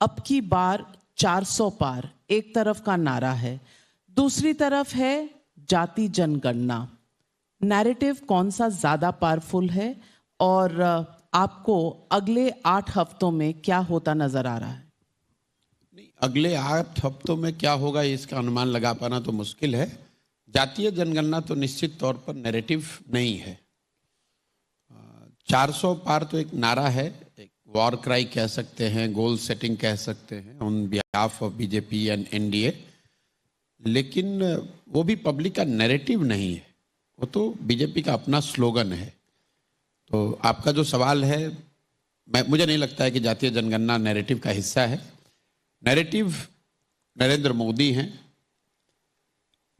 अब की बार 400 पार एक तरफ का नारा है, दूसरी तरफ है जाति जनगणना। नैरेटिव कौन सा ज्यादा पावरफुल है और आपको अगले 8 हफ्तों में क्या होता नजर आ रहा है? नहीं, अगले 8 हफ्तों में क्या होगा इसका अनुमान लगा पाना तो मुश्किल है। जातीय जनगणना तो निश्चित तौर पर नैरेटिव नहीं है। 400 पार तो एक नारा है, एक वॉर क्राई कह सकते हैं, गोल सेटिंग कह सकते हैं on behalf of BJP and NDA, लेकिन वो भी पब्लिक का नैरेटिव नहीं है, वो तो बीजेपी का अपना स्लोगन है। तो आपका जो सवाल है, मुझे नहीं लगता है कि जातीय जनगणना नैरेटिव का हिस्सा है। नैरेटिव नरेंद्र मोदी हैं,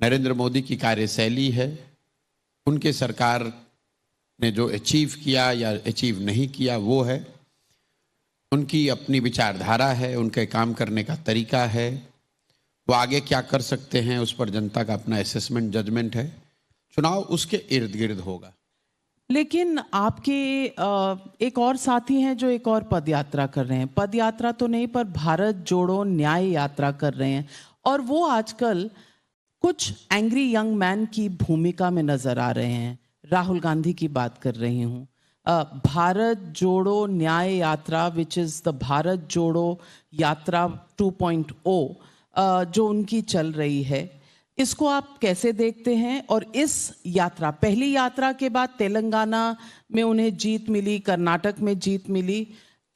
नरेंद्र मोदी की कार्यशैली है, उनके सरकार ने जो अचीव किया या अचीव नहीं किया वो है, उनकी अपनी विचारधारा है, उनके काम करने का तरीका है, वो आगे क्या कर सकते हैं उस पर जनता का अपना असेसमेंट जजमेंट है। चुनाव उसके इर्द गिर्द होगा। लेकिन आपके एक और साथी हैं जो एक और पदयात्रा कर रहे हैं, पदयात्रा तो नहीं पर भारत जोड़ो न्याय यात्रा कर रहे हैं, और वो आजकल कुछ एंग्री यंग मैन की भूमिका में नजर आ रहे हैं। राहुल गांधी की बात कर रही हूँ। भारत जोड़ो न्याय यात्रा विच इज द भारत जोड़ो यात्रा 2.0 जो उनकी चल रही है, इसको आप कैसे देखते हैं? और इस यात्रा, पहली यात्रा के बाद तेलंगाना में उन्हें जीत मिली, कर्नाटक में जीत मिली,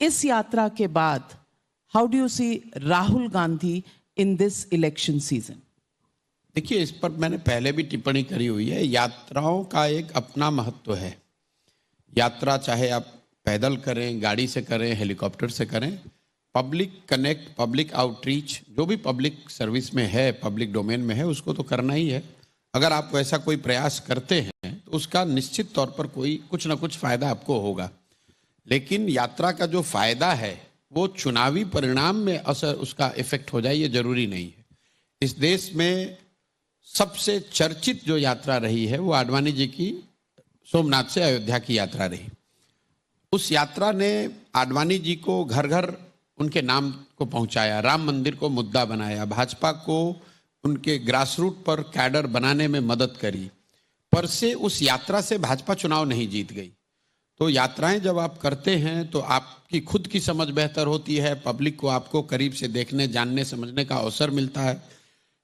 इस यात्रा के बाद how do you see Rahul Gandhi in this election season? देखिए, इस पर मैंने पहले भी टिप्पणी करी हुई है। यात्राओं का एक अपना महत्व है। यात्रा चाहे आप पैदल करें, गाड़ी से करें, हेलीकॉप्टर से करें, पब्लिक कनेक्ट, पब्लिक आउटरीच, जो भी पब्लिक सर्विस में है, पब्लिक डोमेन में है, उसको तो करना ही है। अगर आप वैसा कोई प्रयास करते हैं तो उसका निश्चित तौर पर कुछ ना कुछ फायदा आपको होगा। लेकिन यात्रा का जो फायदा है वो चुनावी परिणाम में असर उसका इफेक्ट हो जाए, ये जरूरी नहीं है। इस देश में सबसे चर्चित जो यात्रा रही है वो आडवाणी जी की सोमनाथ से अयोध्या की यात्रा रही। उस यात्रा ने आडवाणी जी को घर घर उनके नाम को पहुंचाया, राम मंदिर को मुद्दा बनाया, भाजपा को उनके ग्रासरूट पर कैडर बनाने में मदद करी। पर से उस यात्रा से भाजपा चुनाव नहीं जीत गई। तो यात्राएं जब आप करते हैं तो आपकी खुद की समझ बेहतर होती है, पब्लिक को आपको करीब से देखने, जानने, समझने का अवसर मिलता है,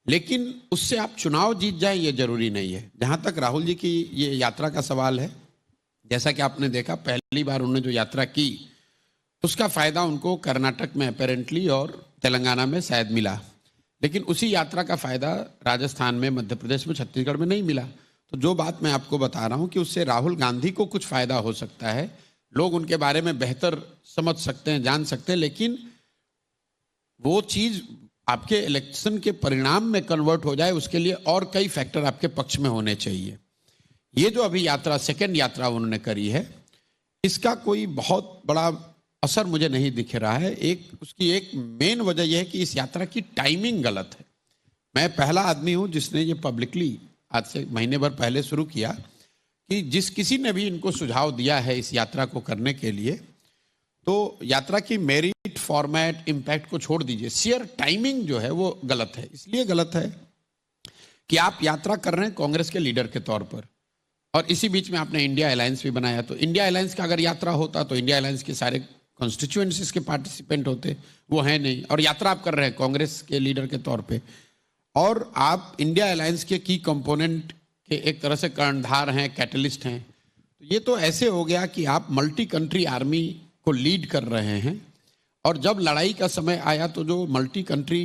लेकिन उससे आप चुनाव जीत जाएं ये जरूरी नहीं है। जहां तक राहुल जी की ये यात्रा का सवाल है, जैसा कि आपने देखा पहली बार उन्होंने जो यात्रा की उसका फायदा उनको कर्नाटक में अपेरेंटली और तेलंगाना में शायद मिला, लेकिन उसी यात्रा का फायदा राजस्थान में, मध्य प्रदेश में, छत्तीसगढ़ में नहीं मिला। तो जो बात मैं आपको बता रहा हूं कि उससे राहुल गांधी को कुछ फायदा हो सकता है, लोग उनके बारे में बेहतर समझ सकते हैं, जान सकते हैं, लेकिन वो चीज आपके इलेक्शन के परिणाम में कन्वर्ट हो जाए उसके लिए और कई फैक्टर आपके पक्ष में होने चाहिए। ये जो अभी यात्रा, सेकेंड यात्रा उन्होंने करी है, इसका कोई बहुत बड़ा असर मुझे नहीं दिख रहा है। उसकी एक मेन वजह यह है कि इस यात्रा की टाइमिंग गलत है। मैं पहला आदमी हूं जिसने ये पब्लिकली आज से महीने भर पहले शुरू किया कि जिस किसी ने भी इनको सुझाव दिया है इस यात्रा को करने के लिए, तो यात्रा की मेरिट, फॉर्मेट, इम्पैक्ट को छोड़ दीजिए, शेयर टाइमिंग जो है वो गलत है। इसलिए गलत है कि आप यात्रा कर रहे हैं कांग्रेस के लीडर के तौर पर, और इसी बीच में आपने इंडिया अलायंस भी बनाया। तो इंडिया अलायंस का अगर यात्रा होता तो इंडिया अलायंस के सारे कॉन्स्टिट्यूएंसीज के पार्टिसिपेंट होते, वो है नहीं, और यात्रा आप कर रहे हैं कांग्रेस के लीडर के तौर पे, और आप इंडिया अलायंस के की कंपोनेंट के एक तरह से कर्णधार हैं, कैटलिस्ट हैं। तो ये तो ऐसे हो गया कि आप मल्टी कंट्री आर्मी को लीड कर रहे हैं, और जब लड़ाई का समय आया तो जो मल्टी कंट्री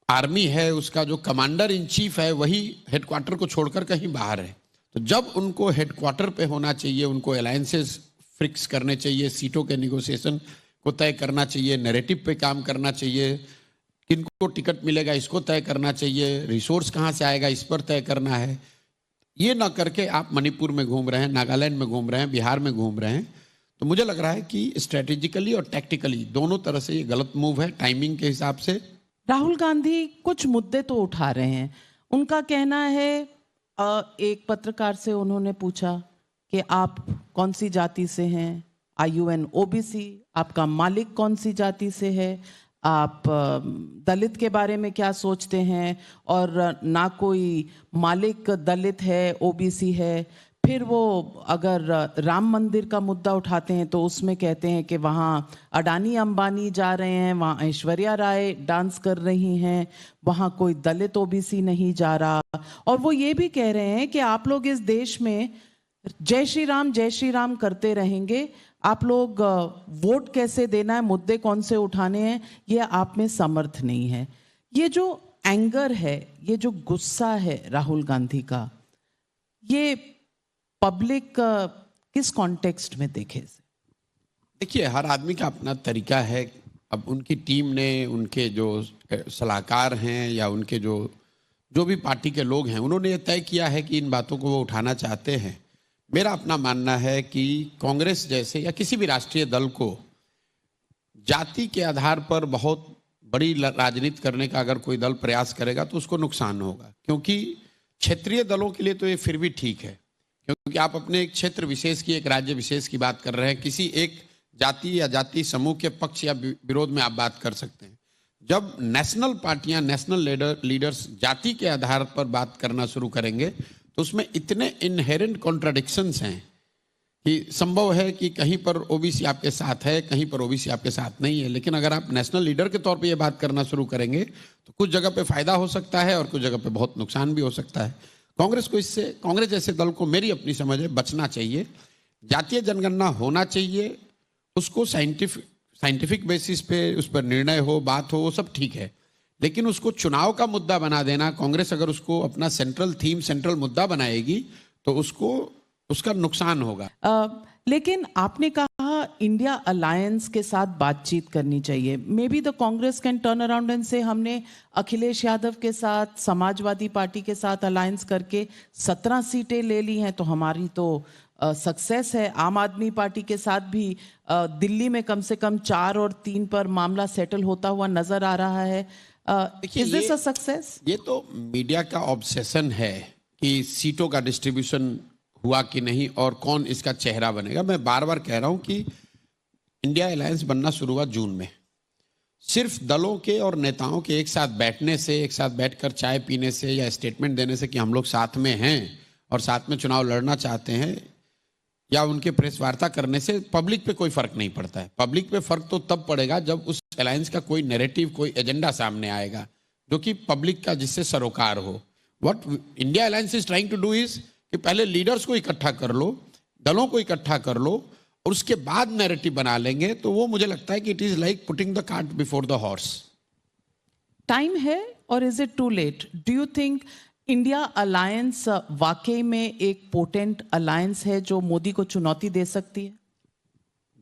आर्मी है उसका जो कमांडर इन चीफ है वही हेडक्वार्टर को छोड़कर कहीं बाहर है। तो जब उनको हेडक्वार्टर पे होना चाहिए, उनको अलायंसेस फिक्स करने चाहिए, सीटों के निगोशिएशन को तय करना चाहिए, नैरेटिव पे काम करना चाहिए, किनको टिकट मिलेगा इसको तय करना चाहिए, रिसोर्स कहाँ से आएगा इस पर तय करना है। ये ना करके आप मणिपुर में घूम रहे हैं, नागालैंड में घूम रहे हैं, बिहार में घूम रहे हैं। तो मुझे लग रहा है कि स्ट्रेटेजिकली और टैक्टिकली दोनों तरह से ये गलत मूव है, टाइमिंग के हिसाब से। राहुल गांधी कुछ मुद्दे तो उठा रहे हैं। उनका कहना है, एक पत्रकार से उन्होंने पूछा कि आप कौन सी जाति से हैं, IUN OBC, आपका मालिक कौन सी जाति से है, आप दलित के बारे में क्या सोचते हैं, और ना कोई मालिक दलित है, OBC है। फिर वो अगर राम मंदिर का मुद्दा उठाते हैं तो उसमें कहते हैं कि वहाँ अडानी अंबानी जा रहे हैं, वहाँ ऐश्वर्या राय डांस कर रही हैं, वहाँ कोई दलित OBC नहीं जा रहा। और वो ये भी कह रहे हैं कि आप लोग इस देश में जय श्री राम करते रहेंगे, आप लोग वोट कैसे देना है, मुद्दे कौन से उठाने हैं, ये आप में समर्थ नहीं है। ये जो एंगर है, ये जो गुस्सा है राहुल गांधी का, ये पब्लिक किस कॉन्टेक्स्ट में देखे? देखिए, हर आदमी का अपना तरीका है। अब उनकी टीम ने, उनके जो सलाहकार हैं या उनके जो भी पार्टी के लोग हैं, उन्होंने ये तय किया है कि इन बातों को वो उठाना चाहते हैं। मेरा अपना मानना है कि कांग्रेस जैसे या किसी भी राष्ट्रीय दल को जाति के आधार पर बहुत बड़ी राजनीति करने का अगर कोई दल प्रयास करेगा तो उसको नुकसान होगा। क्योंकि क्षेत्रीय दलों के लिए तो ये फिर भी ठीक है, क्योंकि आप अपने एक क्षेत्र विशेष की, एक राज्य विशेष की बात कर रहे हैं, किसी एक जाति या जाति समूह के पक्ष या विरोध में आप बात कर सकते हैं। जब नेशनल पार्टियां, नेशनल लीडर्स जाति के आधार पर बात करना शुरू करेंगे तो उसमें इतने इनहेरेंट कॉन्ट्राडिक्शंस हैं कि संभव है कि कहीं पर OBC आपके साथ है, कहीं पर OBC आपके साथ नहीं है। लेकिन अगर आप नेशनल लीडर के तौर पे ये बात करना शुरू करेंगे तो कुछ जगह पे फायदा हो सकता है और कुछ जगह पे बहुत नुकसान भी हो सकता है। कांग्रेस को इससे, कांग्रेस जैसे दल को, मेरी अपनी समझ है, बचना चाहिए। जातीय जनगणना होना चाहिए, उसको साइंटिफिक बेसिस पे उस पर निर्णय हो, बात हो, वो सब ठीक है। लेकिन उसको चुनाव का मुद्दा बना देना, कांग्रेस अगर उसको अपना सेंट्रल थीम, सेंट्रल मुद्दा बनाएगी तो उसका नुकसान होगा। लेकिन आपने कहा इंडिया अलायंस के साथ बातचीत करनी चाहिए। May be the Congress can turn around and से हमने अखिलेश यादव के साथ, समाजवादी पार्टी के साथ अलायंस करके 17 सीटें ले ली हैं, तो हमारी तो सक्सेस है। आम आदमी पार्टी के साथ भी दिल्ली में कम से कम 4 और 3 पर मामला सेटल होता हुआ नजर आ रहा है। Is this a success? ये तो मीडिया का ऑब्सेशन है कि सीटों का डिस्ट्रीब्यूशन हुआ कि नहीं और कौन इसका चेहरा बनेगा। मैं बार बार कह रहा हूं कि इंडिया अलायंस बनना शुरू हुआ जून में। सिर्फ दलों के और नेताओं के एक साथ बैठने से, एक साथ बैठकर चाय पीने से या स्टेटमेंट देने से कि हम लोग साथ में हैं और साथ में चुनाव लड़ना चाहते हैं, या उनके प्रेस वार्ता करने से पब्लिक पे कोई फर्क नहीं पड़ता है। पब्लिक पे फर्क तो तब पड़ेगा जब उस अलायंस का कोई नैरेटिव, कोई एजेंडा सामने आएगा जो कि पब्लिक का, जिससे सरोकार हो। What India alliance is trying to do is कि पहले लीडर्स को इकट्ठा कर लो, दलों को इकट्ठा कर लो और उसके बाद नैरेटिव बना लेंगे। तो वो मुझे लगता है कि it is like putting the cart before the horse. Time है और is it too late? Do you think India alliance वाकई में एक पोटेंट अलायंस है जो मोदी को चुनौती दे सकती है?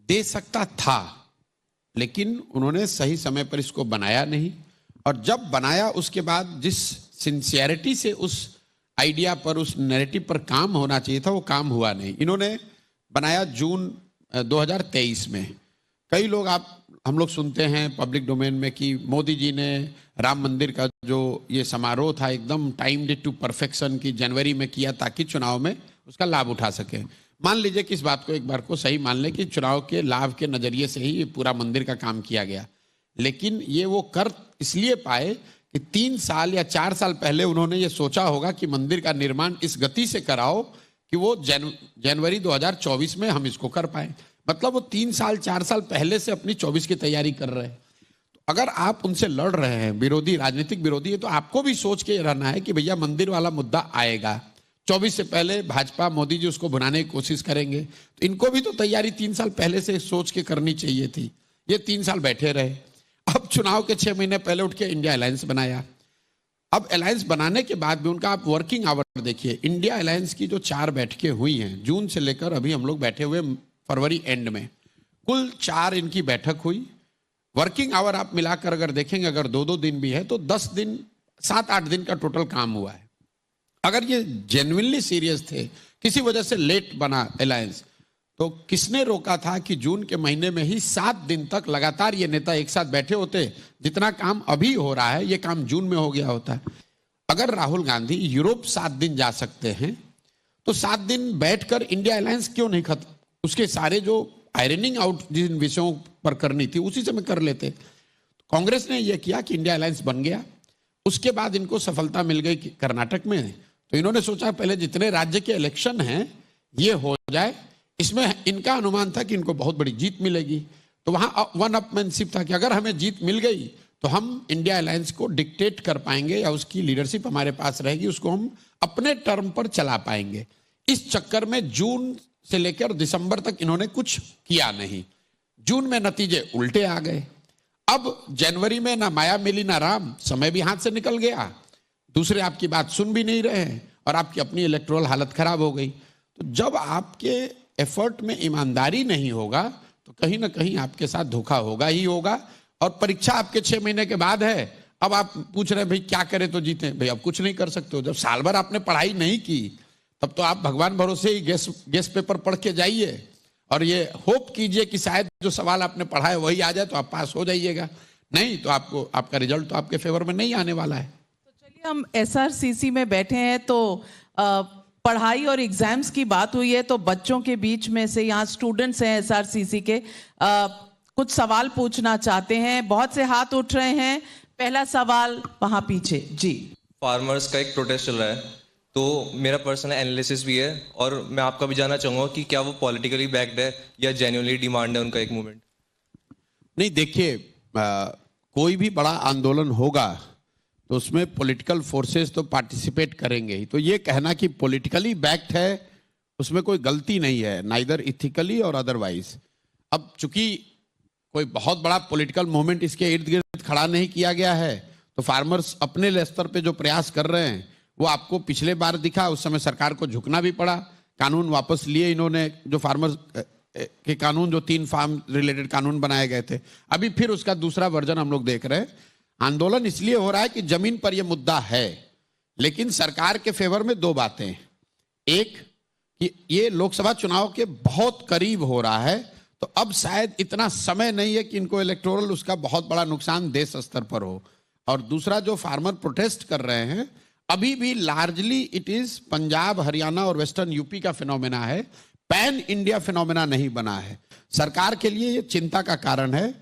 दे सकता था, लेकिन उन्होंने सही समय पर इसको बनाया नहीं। और जब बनाया उसके बाद जिस सिंसियरिटी से उस आइडिया पर, उस नैरेटिव पर काम होना चाहिए था, वो काम हुआ नहीं। इन्होंने बनाया जून 2023 में। कई लोग, हम लोग सुनते हैं पब्लिक डोमेन में कि मोदी जी ने राम मंदिर का जो ये समारोह था एकदम टाइम्ड टू परफेक्शन की जनवरी में किया ताकि चुनाव में उसका लाभ उठा सके। मान लीजिए कि इस बात को एक बार को सही मान लें कि चुनाव के लाभ के नजरिए से ही ये पूरा मंदिर का काम किया गया, लेकिन ये वो कर इसलिए पाए कि 3 साल या 4 साल पहले उन्होंने ये सोचा होगा कि मंदिर का निर्माण इस गति से कराओ कि वो जनवरी 2024 में हम इसको कर पाए। मतलब वो 3 साल 4 साल पहले से अपनी 24 की तैयारी कर रहे हैं। तो अगर आप उनसे लड़ रहे हैं, विरोधी, राजनीतिक विरोधी है, तो आपको भी सोच के रहना है कि भैया मंदिर वाला मुद्दा आएगा 24 से पहले, भाजपा, मोदी जी उसको बनाने की कोशिश करेंगे। तो इनको भी तो तैयारी 3 साल पहले से सोच के करनी चाहिए थी। ये 3 साल बैठे रहे। अब चुनाव के 6 महीने पहले उठ के इंडिया अलायंस बनाया। अब अलायंस बनाने के बाद भी उनका आप वर्किंग आवर देखिए। इंडिया अलायंस की जो 4 बैठकें हुई हैं जून से लेकर अभी हम लोग बैठे हुए फरवरी एंड में, कुल 4 इनकी बैठक हुई। वर्किंग आवर आप मिलाकर अगर देखेंगे, अगर 2-2 दिन भी है तो 10 दिन, 7-8 दिन का टोटल काम हुआ है। अगर ये जेन्युइनली सीरियस थे, किसी वजह से लेट बना अलायंस, तो किसने रोका था कि जून के महीने में ही 7 दिन तक लगातार ये नेता एक साथ बैठे होते? जितना काम अभी हो रहा है ये काम जून में हो गया होता। अगर राहुल गांधी यूरोप 7 दिन जा सकते हैं तो 7 दिन बैठकर इंडिया अलायंस क्यों नहीं खत्म? उसके सारे जो आयरनिंग आउट जिन विषयों पर करनी थी उसी समय कर लेते। कांग्रेस ने यह किया कि इंडिया अलायंस बन गया, उसके बाद इनको सफलता मिल गई कर्नाटक में, तो इन्होंने सोचा पहले जितने राज्य के इलेक्शन हैं ये हो जाए, इसमें इनका अनुमान था कि इनको बहुत बड़ी जीत मिलेगी। तो वहां वन अपमैनशिप था कि अगर हमें जीत मिल गई तो हम इंडिया अलायंस को डिक्टेट कर पाएंगे या उसकी लीडरशिप हमारे पास रहेगी, उसको हम अपने टर्म पर चला पाएंगे। इस चक्कर में जून से लेकर दिसंबर तक इन्होंने कुछ किया नहीं। जून में नतीजे उल्टे आ गए। अब जनवरी में ना माया मिली ना राम, समय भी हाथ से निकल गया, दूसरे आपकी बात सुन भी नहीं रहे हैं और आपकी अपनी इलेक्टोरल हालत खराब हो गई। तो जब आपके एफर्ट में ईमानदारी नहीं होगा तो कहीं ना कहीं आपके साथ धोखा होगा ही होगा। और परीक्षा आपके 6 महीने के बाद है, अब आप पूछ रहे हैं भाई क्या करें तो जीते। भाई अब कुछ नहीं कर सकते हो। जब साल भर आपने पढ़ाई नहीं की तब तो आप भगवान भरोसे ही गेस पेपर पढ़ के जाइए और ये होप कीजिए कि शायद जो सवाल आपने पढ़ा है वही आ जाए तो आप पास हो जाइएगा, नहीं तो आपको आपका रिजल्ट तो आपके फेवर में नहीं आने वाला है। तो चलिए, हम एसआरसीसी में बैठे हैं तो पढ़ाई और एग्जाम्स की बात हुई है, तो बच्चों के बीच में से यहाँ स्टूडेंट्स हैं एसआरसीसी के, कुछ सवाल पूछना चाहते हैं। बहुत से हाथ उठ रहे हैं। पहला सवाल वहां पीछे जी। फार्मर्स का एक प्रोटेस्ट चल रहा है, तो मेरा पर्सनल एनालिसिस भी है और मैं आपका भी जानना चाहूंगा कि क्या वो पॉलिटिकली बैक्ड है या जेन्युइनली डिमांड है उनका एक मूवमेंट। नहीं, देखिए, कोई भी बड़ा आंदोलन होगा तो उसमें पॉलिटिकल फोर्सेस तो पार्टिसिपेट करेंगे ही। तो ये कहना कि पॉलिटिकली बैक्ड है उसमें कोई गलती नहीं है, नाइदर इथिकली और अदरवाइज। अब चूंकि कोई बहुत बड़ा पॉलिटिकल मूवमेंट इसके इर्द गिर्द खड़ा नहीं किया गया है, तो फार्मर्स अपने स्तर पे जो प्रयास कर रहे हैं वो आपको पिछले बार दिखा। उस समय सरकार को झुकना भी पड़ा, कानून वापस लिए इन्होंने, जो फार्मर्स के कानून, जो 3 फार्म रिलेटेड कानून बनाए गए थे। अभी फिर उसका दूसरा वर्जन हम लोग देख रहे हैं। आंदोलन इसलिए हो रहा है कि जमीन पर यह मुद्दा है, लेकिन सरकार के फेवर में 2 बातें। एक कि ये लोकसभा चुनाव के बहुत करीब हो रहा है, तो अब शायद इतना समय नहीं है कि इनको इलेक्टोरल उसका बहुत बड़ा नुकसान देश स्तर पर हो। और दूसरा, जो फार्मर प्रोटेस्ट कर रहे हैं अभी भी largely it is Punjab, Haryana और वेस्टर्न यूपी का फिनोमेना है, पैन इंडिया फिनोमेना नहीं बना है। सरकार के लिए ये चिंता का कारण है।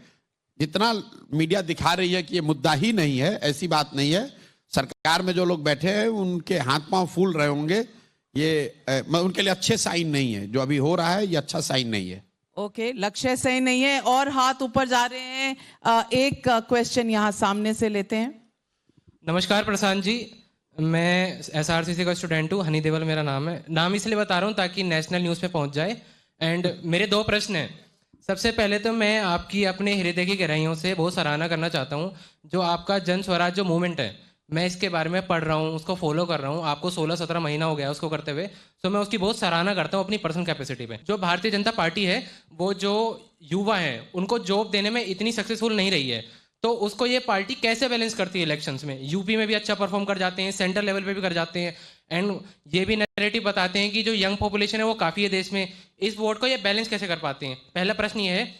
जितना मीडिया दिखा रही है कि ये मुद्दा ही नहीं है, ऐसी बात नहीं है। सरकार में जो लोग बैठे हैं उनके हाथ पांव फूल रहे होंगे, ये उनके लिए अच्छे साइन नहीं है। जो अभी हो रहा है ये अच्छा साइन नहीं है। ओके, लक्ष्य सही नहीं है और हाथ ऊपर जा रहे हैं। एक क्वेश्चन यहाँ सामने से लेते हैं। नमस्कार प्रशांत जी, मैं एसआरसीसी का स्टूडेंट हूँ, हनी देवल मेरा नाम है। नाम इसलिए बता रहा हूँ ताकि नेशनल न्यूज़ पे पहुँच जाए। एंड मेरे 2 प्रश्न हैं। सबसे पहले तो मैं आपकी अपने हृदय की गहराइयों से बहुत सराहना करना चाहता हूँ। जो आपका जन स्वराज जो मूवमेंट है, मैं इसके बारे में पढ़ रहा हूँ, उसको फॉलो कर रहा हूँ। आपको 16-17 महीना हो गया उसको करते हुए, तो मैं उसकी बहुत सराहना करता हूँ अपनी पर्सनल कैपेसिटी पे। जो भारतीय जनता पार्टी है वो जो युवा हैं उनको जॉब देने में इतनी सक्सेसफुल नहीं रही है, तो उसको ये पार्टी कैसे बैलेंस करती है इलेक्शंस में? यूपी में भी अच्छा परफॉर्म कर जाते हैं, सेंट्रल लेवल पे भी कर जाते हैं, एंड ये भी नैरेटिव बताते हैं कि जो यंग पॉपुलेशन है वो काफ़ी है देश में। इस वोट को ये बैलेंस कैसे कर पाते हैं? पहला प्रश्न ये है।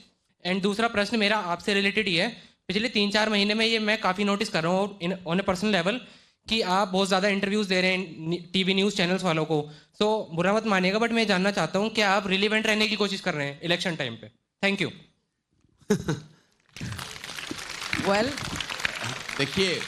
एंड दूसरा प्रश्न मेरा आपसे रिलेटेड ही है। पिछले 3-4 महीने में ये मैं काफ़ी नोटिस कर रहा हूँ ऑन ए पर्सनल लेवल कि आप बहुत ज़्यादा इंटरव्यूज़ दे रहे हैं टीवी न्यूज़ चैनल्स वालों को। सो बुरा मत मानिएगा, बट मैं जानना चाहता हूँ कि आप रिलीवेंट रहने की कोशिश कर रहे हैं इलेक्शन टाइम पे? Thank you. वेल, देखिए,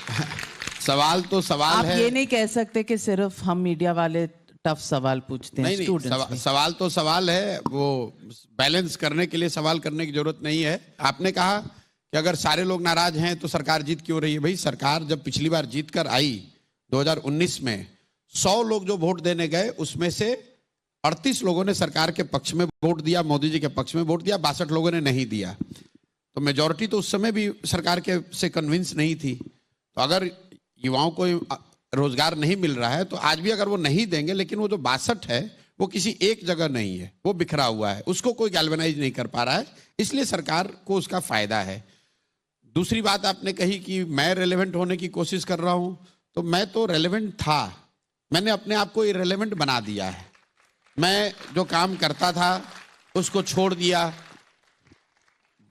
सवाल तो सवाल आप है। ये नहीं कह सकते कि सिर्फ हम मीडिया वाले टफ सवाल पूछते हैं। नहीं, स्टूडेंट्स सवाल तो सवाल है, वो बैलेंस करने के लिए सवाल करने की जरूरत नहीं है। आपने कहा कि अगर सारे लोग नाराज हैं तो सरकार जीत क्यों रही है? भाई, सरकार जब पिछली बार जीत कर आई 2019 में, 100 लोग जो वोट देने गए उसमें से 38 लोगों ने सरकार के पक्ष में वोट दिया, मोदी जी के पक्ष में वोट दिया, 62 लोगों ने नहीं दिया। तो मेजॉरिटी तो उस समय भी सरकार के से कन्विंस नहीं थी। तो अगर युवाओं को रोजगार नहीं मिल रहा है तो आज भी अगर वो नहीं देंगे, लेकिन वो जो 62 है वो किसी एक जगह नहीं है, वो बिखरा हुआ है, उसको कोई गैल्वेनाइज नहीं कर पा रहा है, इसलिए सरकार को उसका फायदा है। दूसरी बात आपने कही कि मैं रेलेवेंट होने की कोशिश कर रहा हूं, तो मैं तो रेलेवेंट था, मैंने अपने आप को इरेलेवेंट बना दिया है। मैं जो काम करता था उसको छोड़ दिया।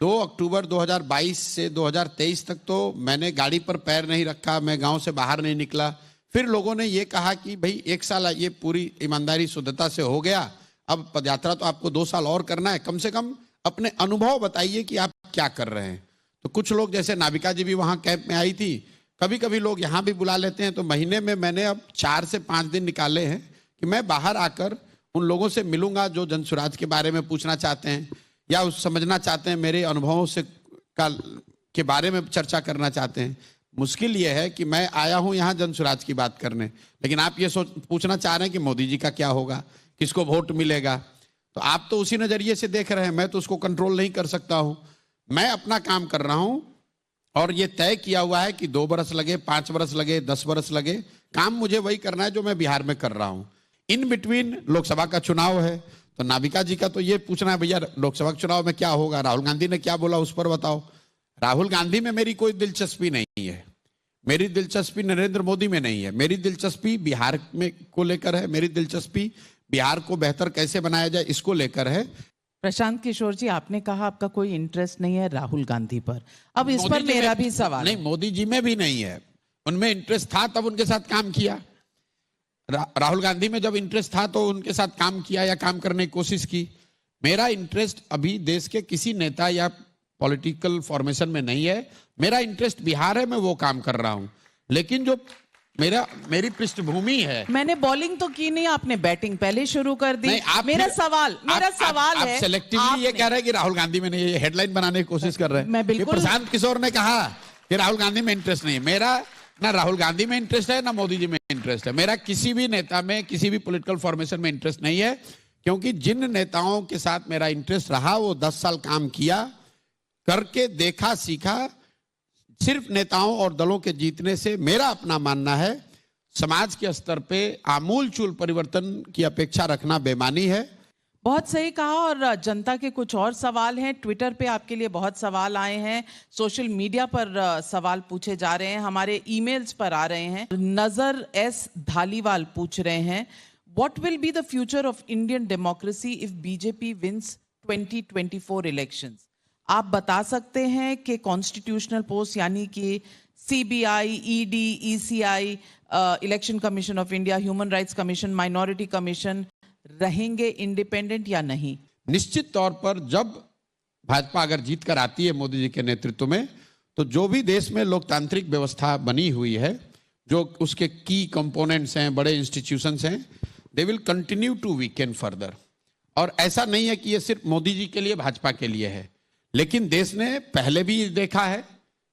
2 अक्टूबर 2022 से 2023 तक तो मैंने गाड़ी पर पैर नहीं रखा, मैं गांव से बाहर नहीं निकला। फिर लोगों ने ये कहा कि भाई 1 साल ये पूरी ईमानदारी शुद्धता से हो गया, अब पदयात्रा तो आपको 2 साल और करना है, कम से कम अपने अनुभव बताइए कि आप क्या कर रहे हैं। तो कुछ लोग, जैसे नाविका जी भी वहां कैंप में आई थी, कभी कभी लोग यहाँ भी बुला लेते हैं। तो महीने में मैंने अब 4 से 5 दिन निकाले हैं कि मैं बाहर आकर उन लोगों से मिलूंगा जो जनसुराज के बारे में पूछना चाहते हैं या उस समझना चाहते हैं, मेरे अनुभवों से के बारे में चर्चा करना चाहते हैं। मुश्किल ये है कि मैं आया हूं यहाँ जनसुराज की बात करने, लेकिन आप ये पूछना चाह रहे हैं कि मोदी जी का क्या होगा, किसको वोट मिलेगा। तो आप तो उसी नजरिए से देख रहे हैं, मैं तो उसको कंट्रोल नहीं कर सकता हूं। मैं अपना काम कर रहा हूं और ये तय किया हुआ है कि 2 बरस लगे, 5 बरस लगे, 10 बरस लगे, काम मुझे वही करना है जो मैं बिहार में कर रहा हूं। इन बिटवीन लोकसभा का चुनाव है, तो नाविका जी का तो ये पूछना है भैया लोकसभा के चुनाव में क्या होगा, राहुल गांधी ने क्या बोला उस पर बताओ। राहुल गांधी में मेरी कोई दिलचस्पी नहीं है, मेरी दिलचस्पी नरेंद्र मोदी में नहीं है, मेरी दिलचस्पी बिहार में को लेकर है, मेरी दिलचस्पी बिहार को बेहतर कैसे बनाया जाए इसको लेकर है। प्रशांत किशोर जी, आपने कहा आपका कोई इंटरेस्ट नहीं है राहुल गांधी पर, अब इस पर मेरा भी सवाल नहीं, मोदी जी में भी नहीं है, उनमें इंटरेस्ट था तब उनके साथ काम किया। राहुल गांधी में जब इंटरेस्ट था तो उनके साथ काम किया या काम करने की कोशिश की। मेरा इंटरेस्ट अभी देश के किसी नेता या पॉलिटिकल फॉर्मेशन में नहीं है, मेरा इंटरेस्ट बिहार है, मैं वो काम कर रहा हूं। लेकिन जो मेरी पृष्ठभूमि है, मैंने बॉलिंग तो की नहीं, आपने बैटिंग पहले शुरू कर दी। मेरा सवाल आप है, सेलेक्टिवली ये कह रहे हैं कि राहुल गांधी में नहीं, ये हेडलाइन बनाने की कोशिश कर रहे हैं। मैं बिल्कुल, प्रशांत किशोर ने कहा कि राहुल गांधी में इंटरेस्ट नहीं है। मेरा ना राहुल गांधी में इंटरेस्ट है ना मोदी जी में इंटरेस्ट है, मेरा किसी भी नेता में, किसी भी पॉलिटिकल फॉर्मेशन में इंटरेस्ट नहीं है। क्योंकि जिन नेताओं के साथ मेरा इंटरेस्ट रहा वो 10 साल काम किया, करके देखा, सीखा। सिर्फ नेताओं और दलों के जीतने से मेरा अपना मानना है समाज के स्तर पे आमूलचूल परिवर्तन की अपेक्षा रखना बेमानी है। बहुत सही कहा। और जनता के कुछ और सवाल हैं, ट्विटर पे आपके लिए बहुत सवाल आए हैं, सोशल मीडिया पर सवाल पूछे जा रहे हैं, हमारे ईमेल्स पर आ रहे हैं। नजर एस धालीवाल पूछ रहे हैं, what will be the future of Indian democracy if BJP wins 2024 elections? आप बता सकते हैं कि कॉन्स्टिट्यूशनल पोस्ट यानी कि CBI, ED, ECI, election commission of India, human rights commission, minority commission रहेंगे इंडिपेंडेंट या नहीं? निश्चित तौर पर जब भाजपा अगर जीत कर आती है मोदी जी के नेतृत्व में, तो जो भी देश में लोकतांत्रिक व्यवस्था बनी हुई है, जो उसके की कंपोनेंट्स हैं, बड़े इंस्टीट्यूशंस हैं, they will continue to weaken further. और ऐसा नहीं है कि ये सिर्फ मोदी जी के लिए, भाजपा के लिए है, लेकिन देश ने पहले भी देखा है।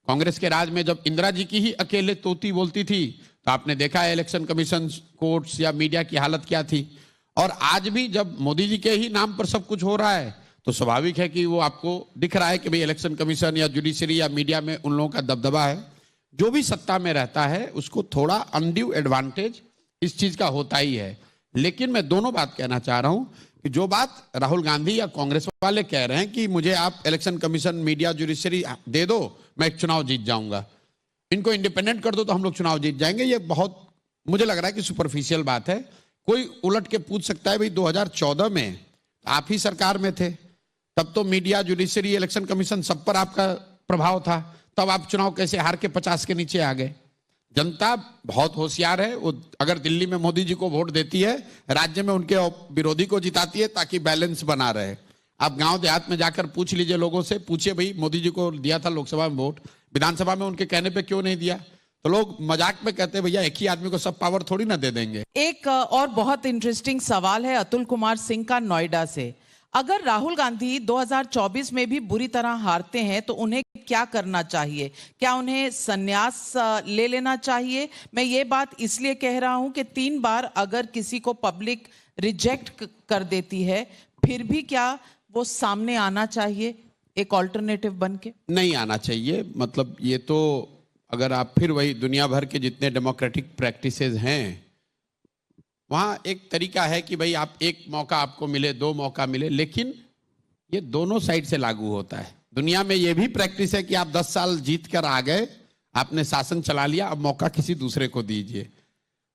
कांग्रेस के राज में जब इंदिरा जी की ही अकेले तोती बोलती थी, तो आपने देखा है इलेक्शन कमीशन, कोर्ट्स या मीडिया की हालत क्या थी। और आज भी जब मोदी जी के ही नाम पर सब कुछ हो रहा है, तो स्वाभाविक है कि वो आपको दिख रहा है कि भाई इलेक्शन कमीशन या जुडिशरी या मीडिया में उन लोगों का दबदबा है। जो भी सत्ता में रहता है उसको थोड़ा अनड्यू एडवांटेज इस चीज का होता ही है। लेकिन मैं दोनों बात कहना चाह रहा हूं कि जो बात राहुल गांधी या कांग्रेस वाले कह रहे हैं कि मुझे आप इलेक्शन कमीशन, मीडिया, जुडिशरी दे दो, मैं एक चुनाव जीत जाऊंगा, इनको इंडिपेंडेंट कर दो तो हम लोग चुनाव जीत जाएंगे, ये बहुत मुझे लग रहा है कि सुपरफिशियल बात है। कोई उलट के पूछ सकता है भाई 2014 में आप ही सरकार में थे, तब तो मीडिया, जुडिशरी, इलेक्शन कमीशन सब पर आपका प्रभाव था, तब आप चुनाव कैसे हार के 50 के नीचे आ गए? जनता बहुत होशियार है, वो अगर दिल्ली में मोदी जी को वोट देती है, राज्य में उनके विरोधी को जिताती है ताकि बैलेंस बना रहे। आप गांव देहात में जाकर पूछ लीजिए लोगों से, पूछिए भाई मोदी जी को दिया था लोकसभा में वोट, विधानसभा में उनके कहने पे क्यों नहीं दिया? तो लोग मजाक में कहते हैं भैया एक ही आदमी को सब पावर थोड़ी ना दे देंगे। एक और बहुत इंटरेस्टिंग सवाल है अतुल कुमार सिंह का नोएडा से, अगर राहुल गांधी 2024 में भी बुरी तरह हारते हैं तो उन्हें क्या करना चाहिए? क्या उन्हें संन्यास ले लेना चाहिए? मैं ये बात इसलिए कह रहा हूं कि 3 बार अगर किसी को पब्लिक रिजेक्ट कर देती है, फिर भी क्या वो सामने आना चाहिए एक ऑल्टरनेटिव बन के? नहीं आना चाहिए। मतलब ये तो अगर आप फिर वही दुनिया भर के जितने डेमोक्रेटिक प्रैक्टिसेस हैं, वहां एक तरीका है कि भाई आप एक मौका आपको मिले, 2 मौका मिले, लेकिन ये दोनों साइड से लागू होता है। दुनिया में ये भी प्रैक्टिस है कि आप 10 साल जीत कर आ गए, आपने शासन चला लिया, अब मौका किसी दूसरे को दीजिए।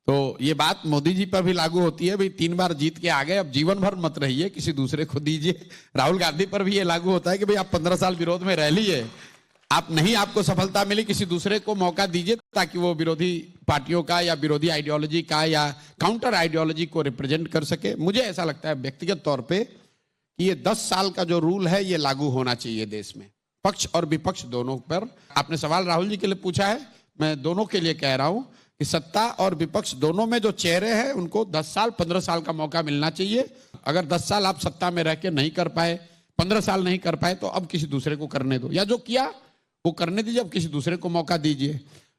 तो ये बात मोदी जी पर भी लागू होती है, भाई 3 बार जीत के आ गए, अब जीवन भर मत रहिए, किसी दूसरे को दीजिए। राहुल गांधी पर भी ये लागू होता है कि भाई आप 15 साल विरोध में रह लिए, आप नहीं, आपको सफलता मिली, किसी दूसरे को मौका दीजिए ताकि वो विरोधी पार्टियों का या विरोधी आइडियोलॉजी का या काउंटर आइडियोलॉजी को रिप्रेजेंट कर सके। मुझे ऐसा लगता है व्यक्तिगत तौर पे कि ये 10 साल का जो रूल है ये लागू होना चाहिए देश में, पक्ष और विपक्ष दोनों पर। आपने सवाल राहुल जी के लिए पूछा है, मैं दोनों के लिए कह रहा हूं कि सत्ता और विपक्ष दोनों में जो चेहरे हैं उनको 10 साल 15 साल का मौका मिलना चाहिए। अगर 10 साल आप सत्ता में रह के नहीं कर पाए, 15 साल नहीं कर पाए, तो अब किसी दूसरे को करने दो, या जो किया वो करने दीजिए, अब किसी दूसरे को मौका दीजिए।